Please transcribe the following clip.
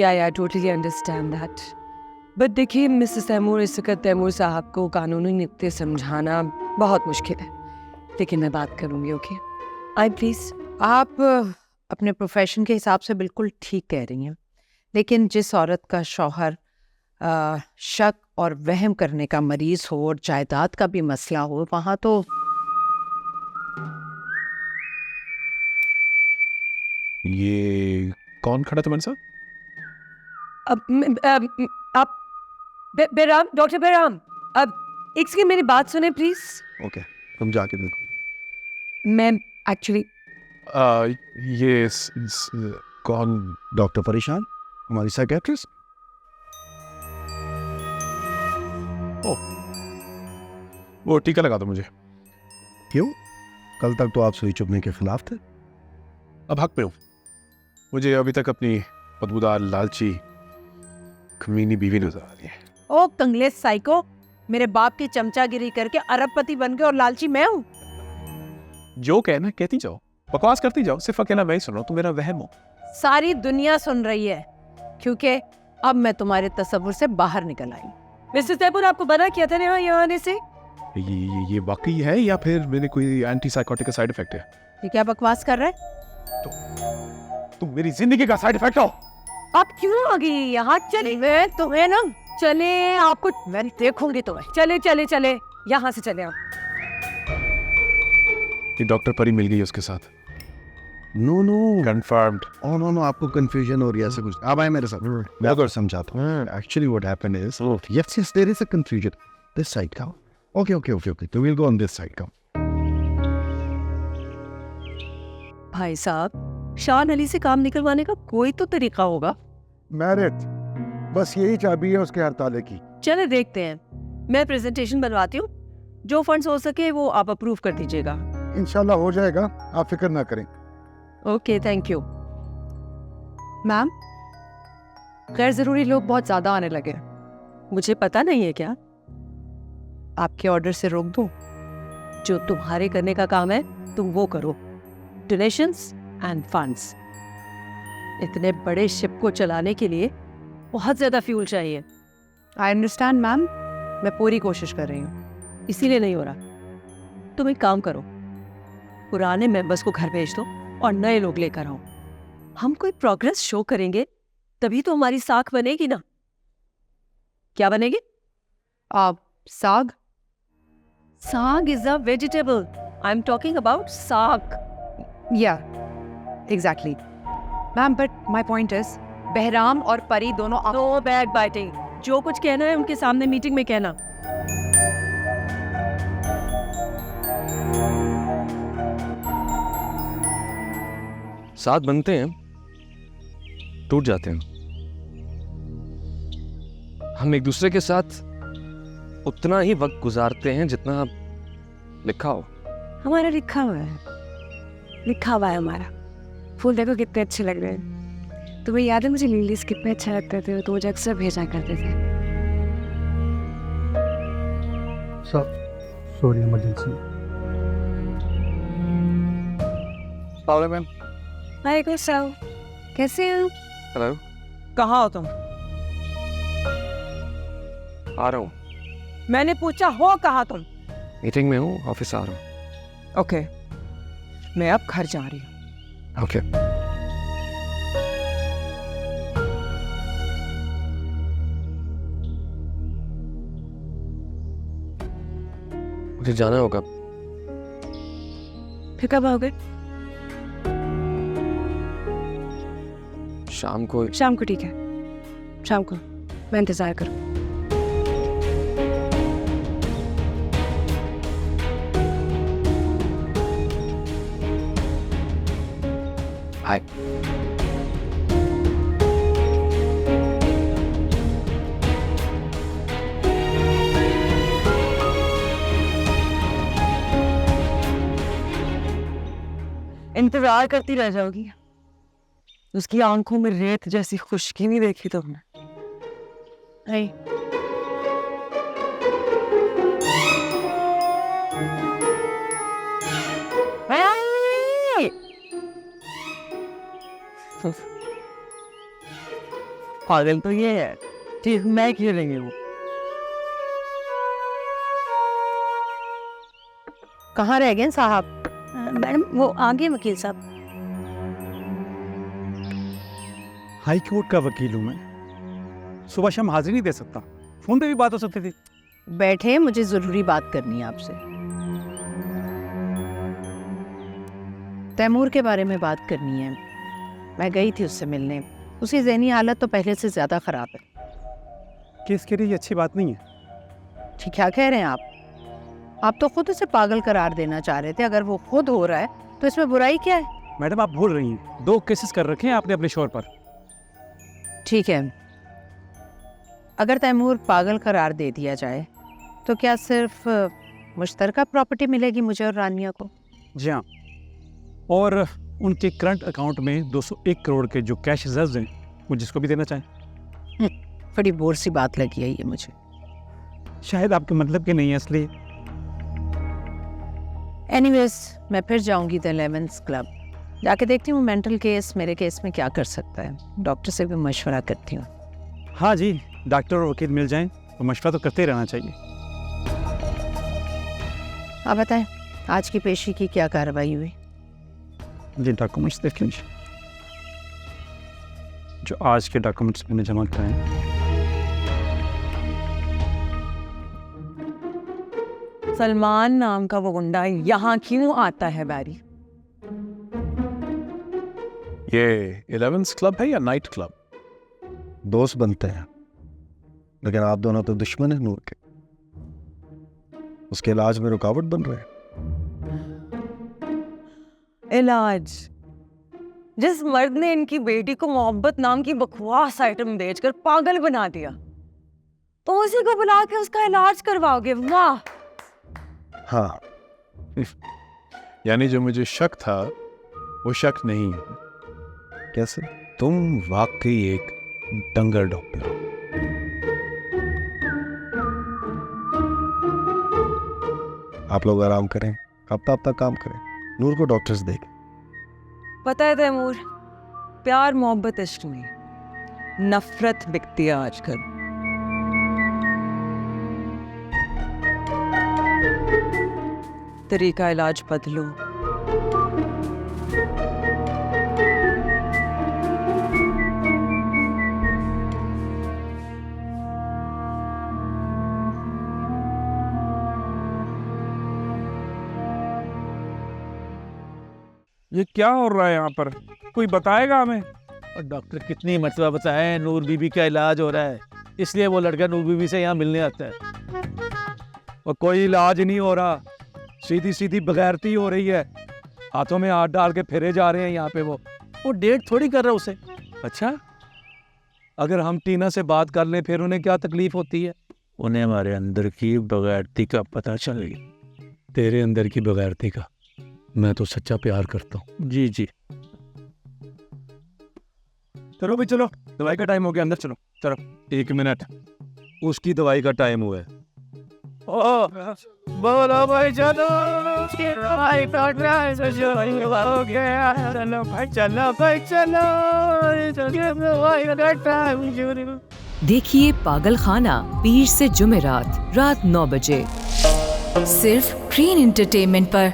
या totally understand that. But देखिए Mrs Taimur, इस वक्त तैमूर साहब को कानूनी नुक्ते समझाना बहुत मुश्किल है, लेकिन मैं बात करूंगी। Okay I please. आप अपने प्रोफेशन के हिसाब से बिल्कुल ठीक कह रही हैं, लेकिन जिस औरत का शौहर शक और वहम करने का मरीज हो और जायदाद का भी मसला हो, वहाँ तो ये कौन खड़ा था मेरे साथ? आप बेराम, डॉक्टर बेराम, अब इसकी मेरी बात सुने प्लीज। ओके, तुम जाके देखो। मैं एक्चुअली ये कौन? डॉक्टर परेशान, हमारी साइकियाट्रिस्ट। वो टीका लगा दो मुझे। क्यों? कल तक तो आप सुई चुभने के खिलाफ थे। अब हक पे हूँ। मुझे अभी तक अपनी बदबूदार लालची कमीनी बीवी नजर आ रही है। ओ कंग्लेस साइको, मेरे बाप की चमचागिरी करके अरबपति बन गए और लालची मैं हूँ। जो कहना कहती जाओ, बकवास करती जाओ, सिर्फ अकेला मैं ही सुन रहा हूँ, तुम मेरा वहम हो। सारी दुनिया सुन रही है, क्योंकि अब मैं तुम्हारे तस्वुर से बाहर निकल आई। मिस्टर तैमूर, आपको मना किया था ना यहाँ आने से। ये वाकई है या फिर मैंने कोई एंटी साइकोटिक का साइड इफेक्ट है? ये क्या बकवास कर रहा है? तुम मेरी जिंदगी का साइड इफेक्ट हो। आप क्यों आ गई यहाँ? चले मैं तुम्हें ना, चले, आपको मैं देखूंगी तुम्हें। चले चले चले, यहाँ से चले आप। ये डॉक्टर परी मिल गई उसके साथ। No no confirmed. Oh no no, आपको कंफ्यूजन हो रही है ऐसा कुछ। आप आए मेरे साथ, मैं आपको समझाता हूँ। Actually what happened is, yes yes there is a confusion. This side का ओके ओके ओके ओके, तो will go on this side का। भाई साहब, शान अली से काम निकलवाने का कोई तो तरीका होगा। मैरिट, बस यही चाबी है उसके हर ताले की। चले देखते हैं। मैं प्रेजेंटेशन बनवाती हूँ, जो फंड्स हो सके वो आप अप्रूव कर दीजिएगा। इंशाल्लाह हो जाएगा, आप फिक्र ना करें। Okay thank you. मैम, गैर जरूरी लोग बहुत ज्यादा आने लगे। मुझे पता नहीं है क्या? आपके ऑर्डर से रोक दूं? जो तुम्हारे करने का काम है तुम वो करो। Donations end funds. इतने बड़े शिप को चलाने के लिए बहुत ज्यादा फ्यूल चाहिए। आई अंडरस्टैंड मैम, मैं पूरी कोशिश कर रही हूँ। इसीलिए नहीं हो रहा। तुम एक काम करो, पुराने मेंबर्स को घर भेज दो और नए लोग लेकर आओ। हम कोई प्रोग्रेस शो करेंगे तभी तो हमारी साख बनेगी ना। क्या बनेगी? आप साग? Saag is a vegetable. I am talking about saag. Yeah exactly ma'am, but my point is Bahram और परी दोनों नो बैक बाइटिंग। जो कुछ कहना है उनके सामने मीटिंग में कहना। साथ बनते हैं, टूट जाते हैं। हम एक दूसरे के साथ उतना ही वक्त गुजारते हैं जितना लिखा हो। हमारा लिखा हुआ है, लिखा हुआ है हमारा। फूल देखो कितने अच्छे लग रहे हैं। तुम्हें याद है मुझे लिलीज कितने अच्छे लगते थे, तो मुझे अक्सर भेजा करते थे। Sorry emergency. मैम। वालेकुम सलाम, कैसे हो? हेलो। कहाँ हो तुम? आ रहा हूँ। मैंने पूछा हो कहाँ तुम? मीटिंग में हूँ, ऑफिस आ रहा हूँ। ओके, मैं अब घर जा रही हूँ। ओके। मुझे जाना होगा। फिर कब आओगे? शाम को। शाम को ठीक है, शाम को मैं इंतजार करूँ। हाय। इंतजार करती रह जाओगी। उसकी आंखों में रेत जैसी खुश्की नहीं देखी तुमने? नहीं। पागल तो ये है, ठीक मैं खेलेंगे वो। कहाँ रह गए साहब? मैडम वो आगे वकील साहब। हाई कोर्ट का वकील हूँ मैं, सुबह शाम हाजिरी नहीं दे सकता, फोन पे भी बात हो सकती थी। बैठे, मुझे जरूरी बात करनी है आपसे। तैमूर के बारे में बात करनी है। मैं गई थी उससे मिलने, उसकी ज़हनी हालत तो पहले से ज़्यादा ख़राब है। केस के लिए ये अच्छी बात नहीं है। ठीक, क्या कह रहे हैं आप? आप तो खुद उसे पागल करार देना चाह रहे थे। अगर वो खुद हो रहा है तो इसमें बुराई क्या है? मैडम आप भूल रही हैं, 2 केसेस कर रखे हैं आपने अपने शोर पर। ठीक है, अगर तैमूर पागल करार दे दिया जाए तो क्या सिर्फ मुश्तरका प्रॉपर्टी मिलेगी मुझे और रानिया को? जी हाँ, और उनके करंट अकाउंट में 201 करोड़ के जो कैश रिजर्व्स हैं वो जिसको भी देना चाहें। बड़ी बोर सी बात लगी है ये मुझे। शायद आपके मतलब के नहीं है इसलिए। एनीवेज, मैं फिर जाऊंगी द 11th क्लब, जाके देखती हूँ मेंटल केस मेरे केस में क्या कर सकता है। डॉक्टर से भी मशवरा करती हूँ। हाँ जी, डॉक्टर और वकील मिल जाएं तो मशवरा तो करते ही रहना चाहिए। आप बताएं, आज की पेशी की क्या कार्रवाई हुई? जी डॉक्यूमेंट्स देख लीजिए, जो आज के डॉक्यूमेंट्स मैंने जमा कराए हैं। सलमान नाम का वो गुंडा यहाँ क्यों आता है बैरी? ये 11th क्लब है या नाइट क्लब? दोस्त बनते हैं, लेकिन आप दोनों तो दुश्मन हैं नूर के। उसके इलाज में रुकावट बन रहे हैं। इलाज? जिस मर्द ने इनकी बेटी को मोहब्बत नाम की बकवास आइटम बेचकर पागल बना दिया, तो उसी को बुला के उसका इलाज करवाओगे? वाह! हाँ, यानी जो मुझे शक था वो शक नहीं है। कैसे? तुम वाकई एक डंगर डॉक्टर हो। आप लोग आराम करें, हफ्ता हफ्ता काम करें, नूर को डॉक्टर्स देख। पता है तैमूर, प्यार मोहब्बत इश्क में नफरत बिकती है आजकल। तरीका इलाज बदलो। ये क्या हो रहा है यहाँ पर, कोई बताएगा हमें? और डॉक्टर कितनी मरतबा बताए नूर बीबी का इलाज हो रहा है, इसलिए वो लड़का नूर बीबी से यहाँ मिलने आता है। और कोई इलाज नहीं हो रहा, सीधी सीधी बगैरती हो रही है, हाथों में हाथ डाल के फिरे जा रहे हैं यहाँ पे। वो डेट थोड़ी कर रहा उसे। अच्छा, अगर हम टीना से बात कर लें फिर उन्हें क्या तकलीफ होती है? उन्हें हमारे अंदर की बगैरती का पता चल गया। तेरे अंदर की बगैरती का? मैं तो सच्चा प्यार करता हूँ। जी जी, चलो भाई चलो, दवाई का टाइम हो गया, अंदर चलो। चलो 1 मिनट, उसकी दवाई का टाइम हुआ है। बोलो भाई चलो, चलो भाई चलो। देखिए पागल खाना पीर से जुमेरात रात 9 बजे सिर्फ ग्रीन एंटरटेनमेंट पर।